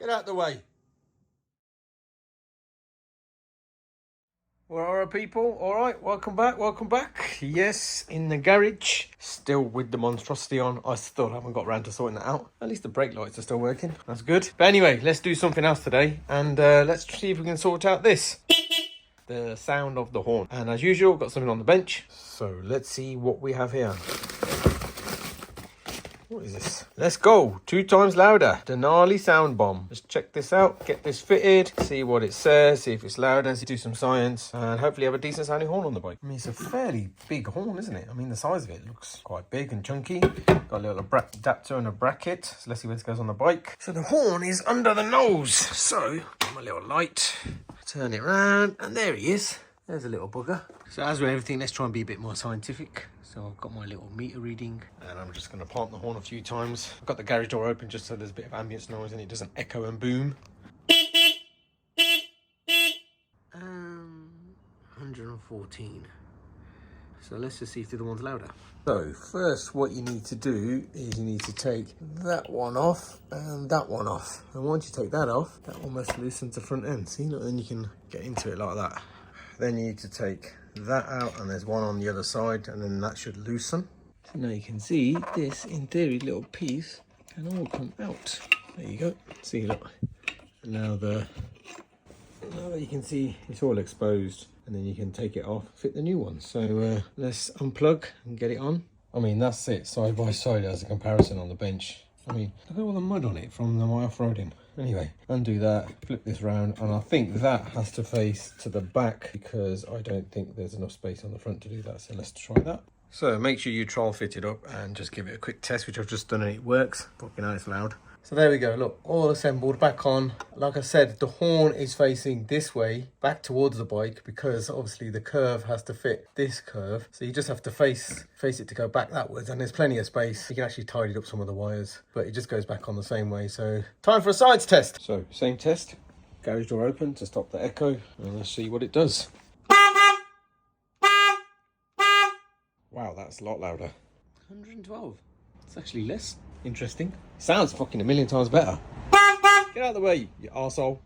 Get out the way. Well, alright people, alright, welcome back. Yes, in the garage, still with the monstrosity on. I still haven't got around to sorting that out. At least the brake lights are still working, that's good. But anyway, let's do something else today, and let's see if we can sort out this. The sound of the horn. And as usual, got something on the bench. So let's see what we have here. What is this? Let's go. 2 times louder. Denali Sound Bomb. Let's check this out. Get this fitted. See what it says. See if it's louder. Do some science. And hopefully have a decent sounding horn on the bike. I mean, it's a fairly big horn, isn't it? I mean, the size of it looks quite big and chunky. Got a little adapter and a bracket. So let's see where this goes on the bike. So the horn is under the nose. So, got my little light. Turn it around. And there he is. There's a little bugger. So as with everything, let's try and be a bit more scientific. So I've got my little meter reading and I'm just going to plant the horn a few times. I've got the garage door open just so there's a bit of ambient noise and it doesn't echo and boom. 114. So let's just see if the other one's louder. So first what you need to do is you need to take that one off and that one off. And once you take that off, that almost loosens the front end. See, look, then you can get into it like that. Then you need to take that out and there's one on the other side and then that should loosen. So now you can see this, in theory, little piece can all come out. There you go. See, look. And now that you can see it's all exposed and then you can take it off, fit the new one. So let's unplug and get it on. I mean, that's it, side by side as a comparison on the bench. I mean, look at all the mud on it from my off-roading. Anyway, undo that, flip this round, and I think that has to face to the back because I don't think there's enough space on the front to do that. So let's try that. So make sure you trial fit it up and just give it a quick test, which I've just done and it works. Fucking hell, it's loud. So there we go, look, all assembled, back on. Like I said, the horn is facing this way, back towards the bike, because obviously the curve has to fit this curve. So you just have to face it to go back that and there's plenty of space. You can actually tidy up some of the wires, but it just goes back on the same way. So time for a sides test. So same test, garage door open to stop the echo, and let's see what it does. Wow, that's a lot louder. 112. It's actually less. Interesting. Sounds fucking a million times better. Get out of the way, you arsehole.